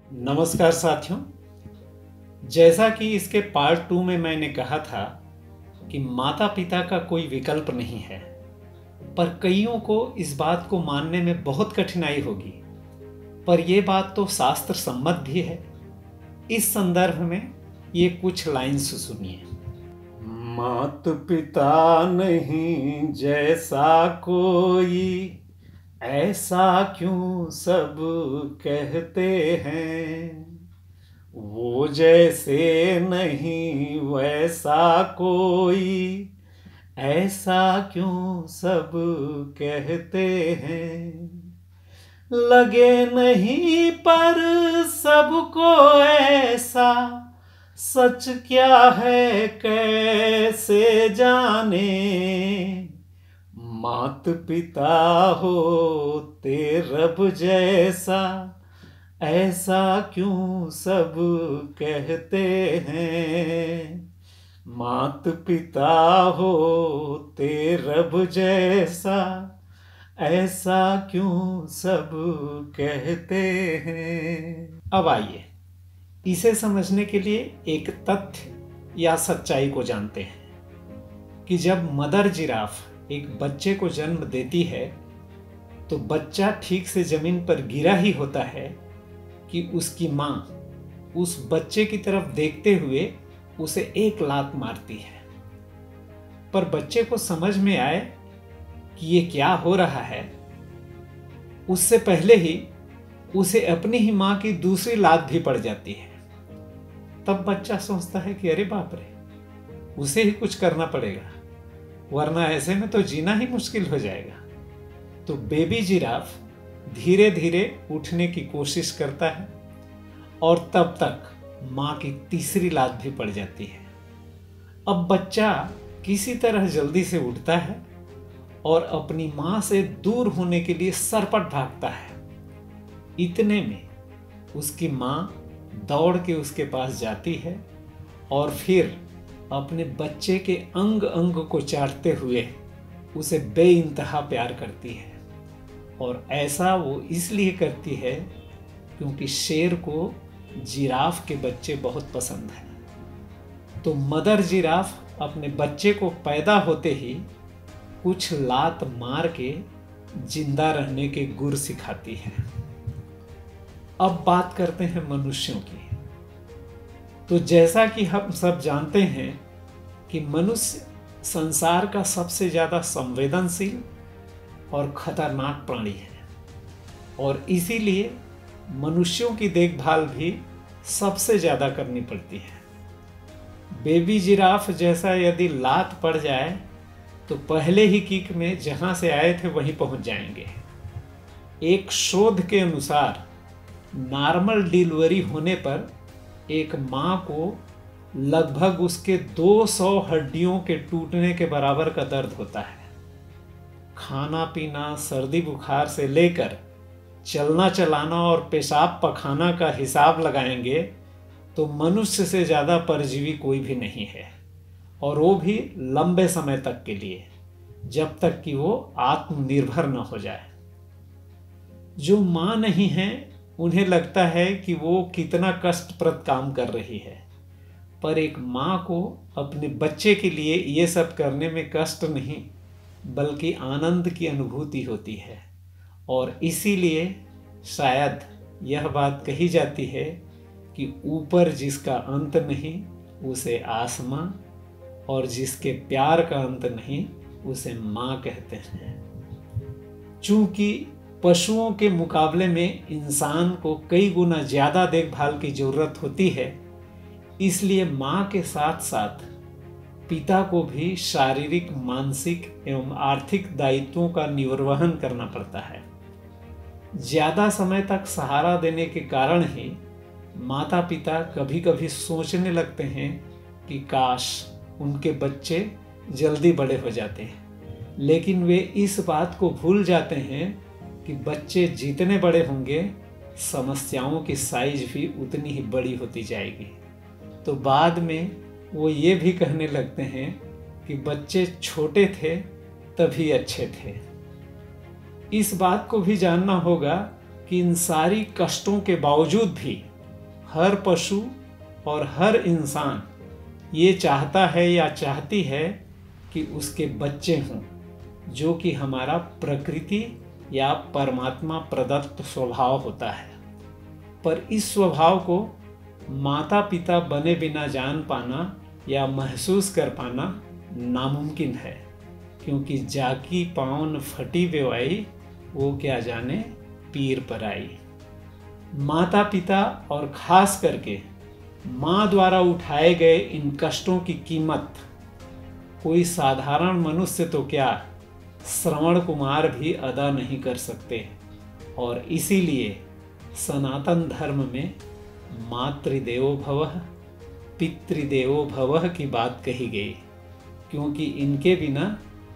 नमस्कार साथियों। जैसा कि इसके पार्ट 2 में मैंने कहा था कि माता पिता का कोई विकल्प नहीं है, पर कईयों को इस बात को मानने में बहुत कठिनाई होगी। पर यह बात तो शास्त्र सम्मत भी है। इस संदर्भ में ये कुछ लाइन्स सुनिए। मात पिता नहीं जैसा कोई, ऐसा क्यों सब कहते हैं। वो जैसे नहीं वैसा कोई, ऐसा क्यों सब कहते हैं। लगे नहीं पर सबको ऐसा, सच क्या है कैसे जाने। मात पिता होते रब जैसा, ऐसा क्यों सब कहते हैं। मात पिता होते रब जैसा, ऐसा क्यों सब कहते हैं। अब आइए इसे समझने के लिए एक तथ्य या सच्चाई को जानते हैं कि जब मदर जिराफ एक बच्चे को जन्म देती है तो बच्चा ठीक से जमीन पर गिरा ही होता है कि उसकी मां उस बच्चे की तरफ देखते हुए उसे एक लात मारती है। पर बच्चे को समझ में आए कि ये क्या हो रहा है, उससे पहले ही उसे अपनी ही मां की दूसरी लात भी पड़ जाती है। तब बच्चा सोचता है कि अरे बाप रे, उसे ही कुछ करना पड़ेगा, वरना ऐसे में तो जीना ही मुश्किल हो जाएगा। तो बेबी जिराफ धीरे धीरे उठने की कोशिश करता है और तब तक मां की तीसरी लात भी पड़ जाती है। अब बच्चा किसी तरह जल्दी से उठता है और अपनी मां से दूर होने के लिए सरपट भागता है। इतने में उसकी मां दौड़ के उसके पास जाती है और फिर अपने बच्चे के अंग अंग को चाटते हुए उसे बेइंतहा प्यार करती है। और ऐसा वो इसलिए करती है क्योंकि शेर को जिराफ के बच्चे बहुत पसंद हैं। तो मदर जिराफ अपने बच्चे को पैदा होते ही कुछ लात मार के जिंदा रहने के गुर सिखाती है। अब बात करते हैं मनुष्यों की। तो जैसा कि हम सब जानते हैं कि मनुष्य संसार का सबसे ज्यादा संवेदनशील और खतरनाक प्राणी है और इसीलिए मनुष्यों की देखभाल भी सबसे ज्यादा करनी पड़ती है। बेबी जिराफ जैसा यदि लात पड़ जाए तो पहले ही किक में जहां से आए थे वहीं पहुंच जाएंगे। एक शोध के अनुसार नॉर्मल डिलीवरी होने पर एक मां को लगभग उसके 200 हड्डियों के टूटने के बराबर का दर्द होता है। खाना पीना, सर्दी बुखार से लेकर चलना चलाना और पेशाब पखाना का हिसाब लगाएंगे तो मनुष्य से ज़्यादा परजीवी कोई भी नहीं है, और वो भी लंबे समय तक के लिए, जब तक कि वो आत्मनिर्भर न हो जाए। जो माँ नहीं है उन्हें लगता है कि वो कितना कष्टप्रद काम कर रही है, पर एक माँ को अपने बच्चे के लिए ये सब करने में कष्ट नहीं बल्कि आनंद की अनुभूति होती है। और इसीलिए शायद यह बात कही जाती है कि ऊपर जिसका अंत नहीं उसे आसमां, और जिसके प्यार का अंत नहीं उसे माँ कहते हैं। चूंकि पशुओं के मुकाबले में इंसान को कई गुना ज़्यादा देखभाल की ज़रूरत होती है, इसलिए माँ के साथ साथ पिता को भी शारीरिक, मानसिक एवं आर्थिक दायित्वों का निर्वहन करना पड़ता है। ज़्यादा समय तक सहारा देने के कारण ही माता पिता कभी कभी सोचने लगते हैं कि काश उनके बच्चे जल्दी बड़े हो जाते हैं, लेकिन वे इस बात को भूल जाते हैं कि बच्चे जितने बड़े होंगे समस्याओं की साइज भी उतनी ही बड़ी होती जाएगी। तो बाद में वो ये भी कहने लगते हैं कि बच्चे छोटे थे तभी अच्छे थे। इस बात को भी जानना होगा कि इन सारी कष्टों के बावजूद भी हर पशु और हर इंसान ये चाहता है या चाहती है कि उसके बच्चे हों, जो कि हमारा प्रकृति या परमात्मा प्रदत्त स्वभाव होता है। पर इस स्वभाव को माता पिता बने बिना जान पाना या महसूस कर पाना नामुमकिन है, क्योंकि जाकी पाँव फटी बेवाई, वो क्या जाने पीर पर आई। माता पिता और खास करके माँ द्वारा उठाए गए इन कष्टों की कीमत कोई साधारण मनुष्य तो क्या, श्रवण कुमार भी अदा नहीं कर सकते। और इसीलिए सनातन धर्म में मातृदेवो भवः पितृदेवो भवः की बात कही गई, क्योंकि इनके बिना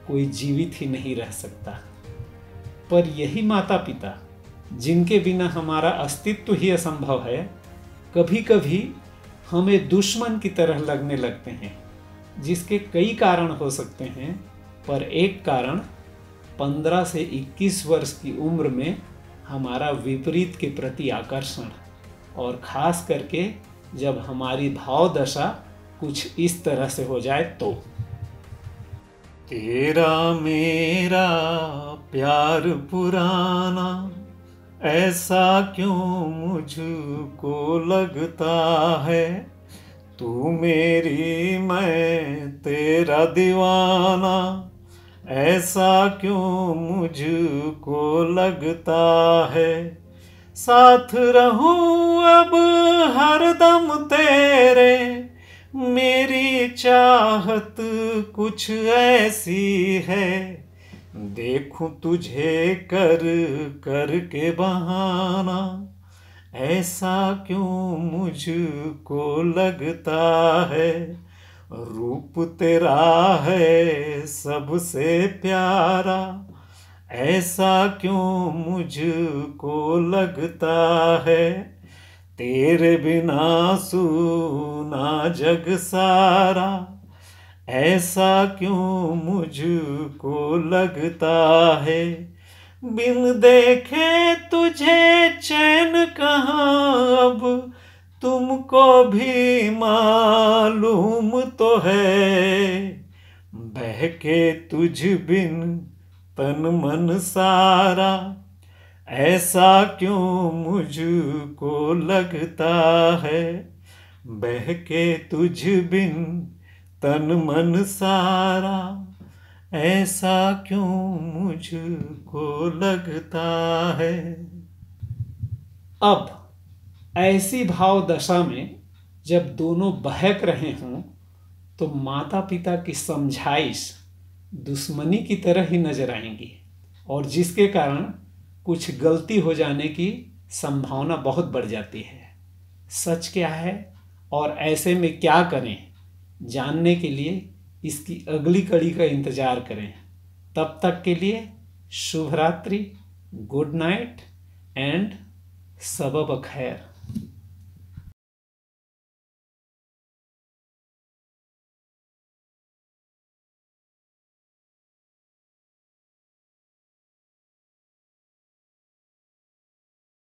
कोई जीवित ही नहीं रह सकता। पर यही माता पिता, जिनके बिना हमारा अस्तित्व ही असंभव है, कभी कभी हमें दुश्मन की तरह लगने लगते हैं, जिसके कई कारण हो सकते हैं। पर एक कारण 15 से 21 वर्ष की उम्र में हमारा विपरीत के प्रति आकर्षण, और खास करके जब हमारी भाव दशा कुछ इस तरह से हो जाए तो। तेरा मेरा प्यार पुराना ऐसा क्यों मुझको लगता है, तू मेरी मैं तेरा दीवाना ऐसा क्यों मुझको लगता है। साथ रहूं अब हरदम तेरे, मेरी चाहत कुछ ऐसी है, देखूं तुझे कर कर के बहाना ऐसा क्यों मुझको लगता है। रूप तेरा है सबसे प्यारा ऐसा क्यों मुझको लगता है, तेरे बिना सूना जग सारा ऐसा क्यों मुझको लगता है। बिन देखे तुझे चैन कहाँ अब, तुमको भी मालूम तो है, बहके तुझ बिन तन मन सारा ऐसा क्यों मुझको लगता है, बहके तुझ बिन तन मन सारा ऐसा क्यों मुझको लगता है। अब ऐसी भाव दशा में जब दोनों बहक रहे हों, तो माता पिता की समझाइश दुश्मनी की तरह ही नजर आएंगी, और जिसके कारण कुछ गलती हो जाने की संभावना बहुत बढ़ जाती है। सच क्या है और ऐसे में क्या करें, जानने के लिए इसकी अगली कड़ी का इंतजार करें। तब तक के लिए शुभ रात्रि, गुड नाइट एंड सबब खैर।